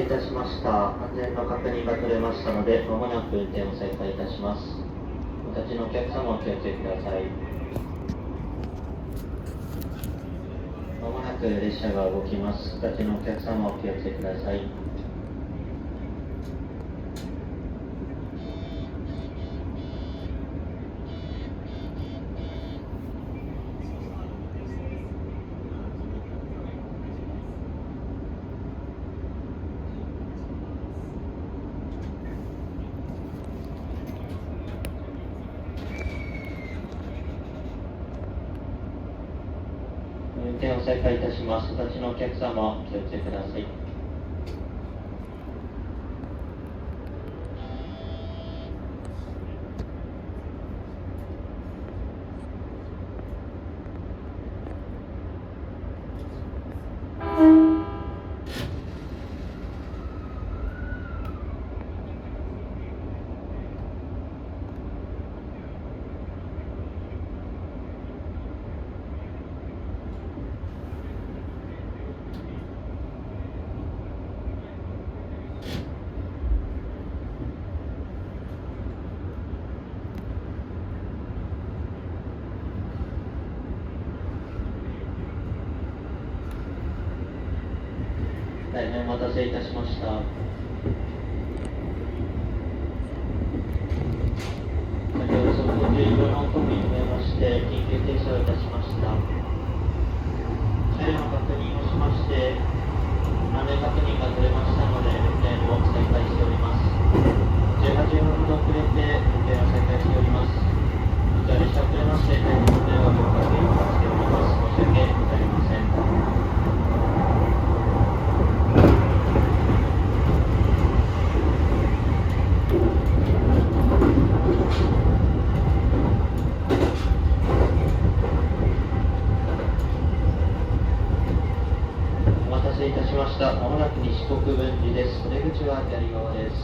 いたしました。安全の確認が取れましたので、まもなく運転を再開いたします。お立ちのお客様お気をつけください。まもなく列車が動きます。お立ちのお客様お気をつけください。運転を再開いたします。お立ちのお客様お気をつけください。大変お待たせいたしました。先ほど速報15の音に止めまして、緊急停車をいたしました。車両の確認をしまして、安全確認が取れましたので、運転を再開しております。18分ほど遅れて運転を再開しております。実は列車遅れまして、大変ご迷惑をおかけしております。申し訳ございません。お待たせいたしました。まもなく西国分寺です。お出口は左側です。